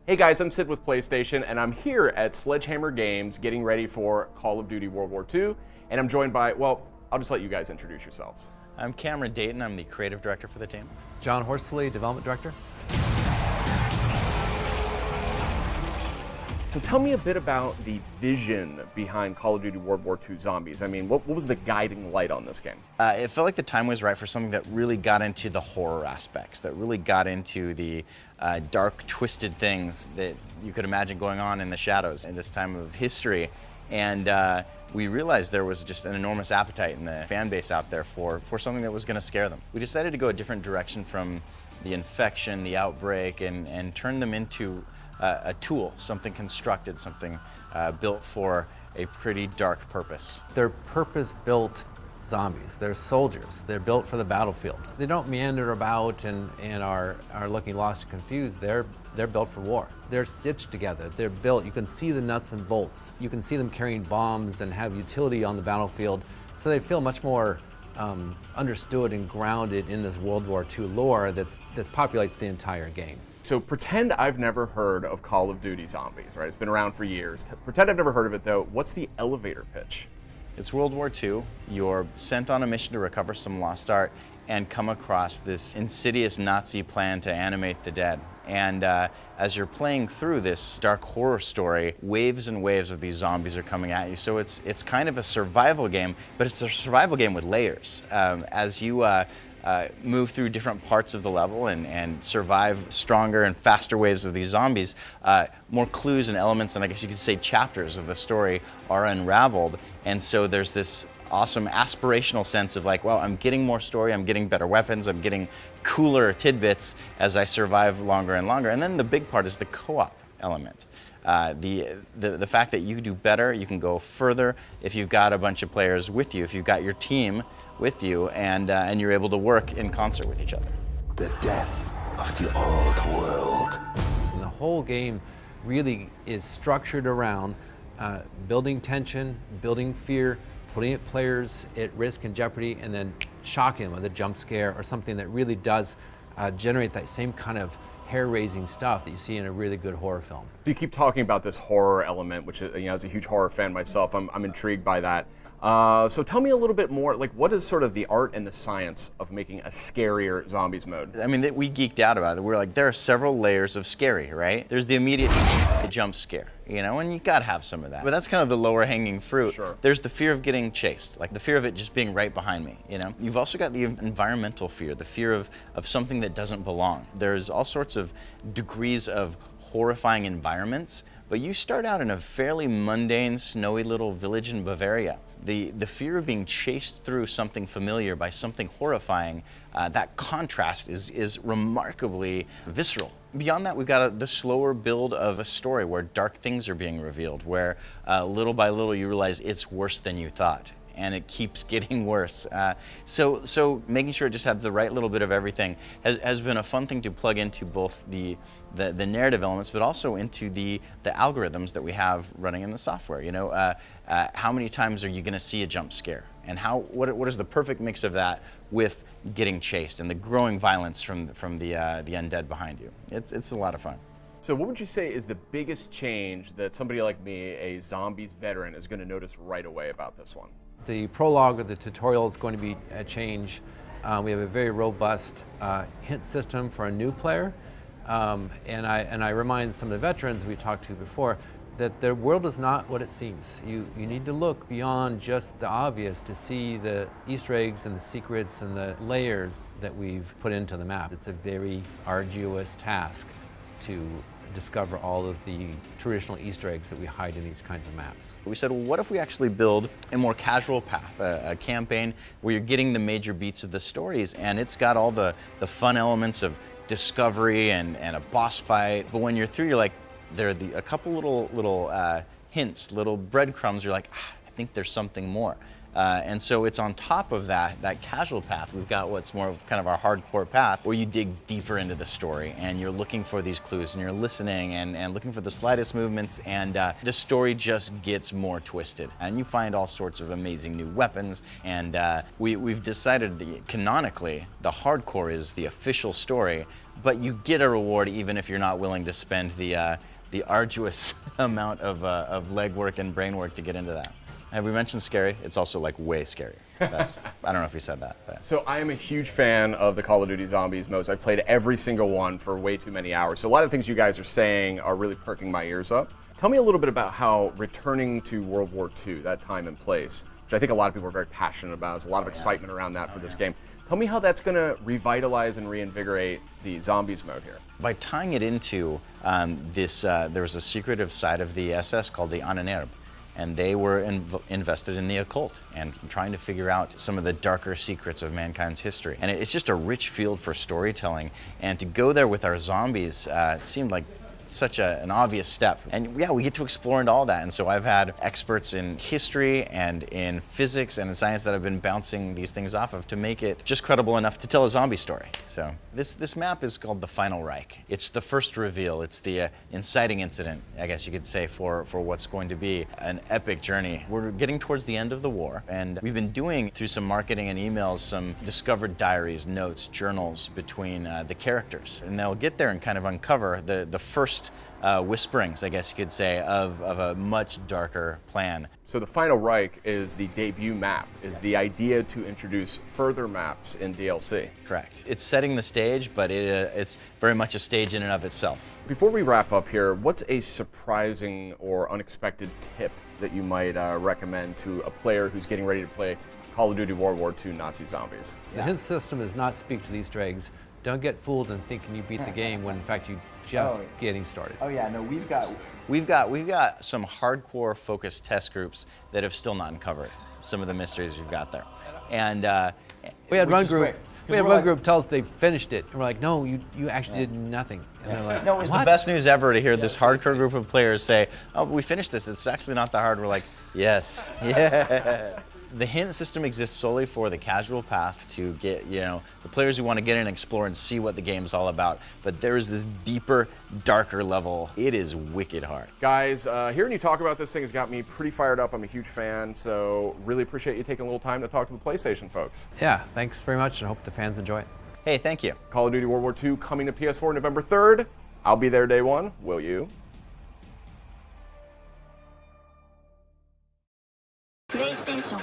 Hey guys, I'm Sid with PlayStation, and I'm here at Sledgehammer Games getting ready for Call of Duty World War II, and I'm joined by, well, I'll just let you guys introduce yourselves. I'm Cameron Dayton. I'm the creative director for the team. John Horsley, development director. So tell me a bit about the vision behind Call of Duty World War II Zombies. I mean, what was the guiding light on this game? It felt like the time was right for something that really got into the horror aspects, that really got into the dark, twisted things that you could imagine going on in the shadows in this time of history. And we realized there was just an enormous appetite in the fan base out there for something that was going to scare them. We decided to go a different direction from the infection, the outbreak, and turn them into a tool, something constructed, something built for a pretty dark purpose. They're purpose-built zombies. They're soldiers. They're built for the battlefield. They don't meander about and are looking lost and confused. They're built for war. They're stitched together. They're built. You can see the nuts and bolts. You can see them carrying bombs and have utility on the battlefield. So they feel much more understood and grounded in this World War II lore that populates the entire game. So pretend I've never heard of Call of Duty Zombies, right? It's been around for years. Pretend I've never heard of it though. What's the elevator pitch? It's World War II. You're sent on a mission to recover some lost art and come across this insidious Nazi plan to animate the dead. And as you're playing through this dark horror story, waves and waves of these zombies are coming at you. So it's kind of a survival game, but it's a survival game with layers. As you move through different parts of the level and survive stronger and faster waves of these zombies, more clues and elements, and I guess you could say chapters of the story are unraveled. And so there's this awesome aspirational sense of like, well, I'm getting more story, I'm getting better weapons, I'm getting cooler tidbits as I survive longer and longer. And then the big part is the co-op element. The fact that you do better, you can go further if you've got a bunch of players with you, if you've got your team with you, and you're able to work in concert with each other. The death of the old world. And the whole game really is structured around building tension, building fear, putting players at risk and jeopardy, and then shocking them with a jump scare or something that really does generate that same kind of hair-raising stuff that you see in a really good horror film. You keep talking about this horror element, which, as a huge horror fan myself, I'm intrigued by that. So tell me a little bit more, like what is sort of the art and the science of making a scarier zombies mode? I mean, we geeked out about it. We're like, there are several layers of scary, right? There's the immediate jump scare, and you gotta have some of that. But that's kind of the lower hanging fruit. Sure. There's the fear of getting chased, like the fear of it just being right behind me, You've also got the environmental fear, the fear of something that doesn't belong. There's all sorts of degrees of horrifying environments, but you start out in a fairly mundane, snowy little village in Bavaria. The fear of being chased through something familiar by something horrifying, that contrast is remarkably visceral. Beyond that, we've got the slower build of a story where dark things are being revealed, where little by little you realize it's worse than you thought, and it keeps getting worse. So making sure it just had the right little bit of everything has been a fun thing to plug into both the narrative elements, but also into the algorithms that we have running in the software. How many times are you going to see a jump scare, and what is the perfect mix of that with getting chased and the growing violence from the undead behind you? It's a lot of fun. So what would you say is the biggest change that somebody like me, a zombies veteran, is going to notice right away about this one? The prologue or the tutorial is going to be a change. We have a very robust hint system for a new player, and I remind some of the veterans we talked to before that the world is not what it seems. You need to look beyond just the obvious to see the Easter eggs and the secrets and the layers that we've put into the map. It's a very arduous task to discover all of the traditional Easter eggs that we hide in these kinds of maps. We said, well, what if we actually build a more casual path, a campaign where you're getting the major beats of the stories, and it's got all the fun elements of discovery and a boss fight, but when you're through, you're like, there are a couple little hints, little breadcrumbs, you're like, I think there's something more. And so it's on top of that casual path. We've got what's more of kind of our hardcore path, where you dig deeper into the story and you're looking for these clues and you're listening and looking for the slightest movements, and the story just gets more twisted. And you find all sorts of amazing new weapons, and we've decided that canonically the hardcore is the official story, but you get a reward even if you're not willing to spend the arduous amount of legwork and brain work to get into that. Have we mentioned scary? It's also like way scarier. I don't know if we said that. But. So I am a huge fan of the Call of Duty Zombies modes. I've played every single one for way too many hours. So a lot of things you guys are saying are really perking my ears up. Tell me a little bit about how returning to World War II, that time and place, which I think a lot of people are very passionate about. There's a lot of excitement around that for this game. Tell me how that's going to revitalize and reinvigorate the Zombies mode here. By tying it into there was a secretive side of the SS called the Ahnenerbe, and they were invested in the occult and trying to figure out some of the darker secrets of mankind's history. And it's just a rich field for storytelling, and to go there with our zombies seemed like such an obvious step. And yeah, we get to explore into all that. And so I've had experts in history and in physics and in science that have been bouncing these things off of to make it just credible enough to tell a zombie story. So this map is called the Final Reich. It's the first reveal. It's the inciting incident, I guess you could say, for what's going to be an epic journey. We're getting towards the end of the war, and we've been doing, through some marketing and emails, some discovered diaries, notes, journals between the characters. And they'll get there and kind of uncover the first whisperings, I guess you could say, of a much darker plan. So the Final Reich is the debut map, is the idea to introduce further maps in DLC. Correct. It's setting the stage, but it's very much a stage in and of itself. Before we wrap up here, what's a surprising or unexpected tip that you might recommend to a player who's getting ready to play Call of Duty World War II Nazi Zombies? The hint system does not speak to the Easter eggs. Don't get fooled in thinking you beat the game when in fact you just getting started. Oh yeah, no, we've got some hardcore focused test groups that have still not uncovered some of the mysteries we've got there. And we had one group. We had one group tell us they finished it, and we're like, "No, you actually did nothing." And they're like, "No, it's the best news ever to hear this hardcore group of players say, "Oh, we finished this. It's actually not that hard." We're like, "Yes, yeah." The hint system exists solely for the casual path to get, the players who want to get in and explore and see what the game's all about. But there is this deeper, darker level. It is wicked hard. Guys, hearing you talk about this thing has got me pretty fired up. I'm a huge fan, so really appreciate you taking a little time to talk to the PlayStation folks. Yeah, thanks very much, and I hope the fans enjoy it. Hey, thank you. Call of Duty World War II coming to PS4 November 3rd. I'll be there day one. Will you? PlayStation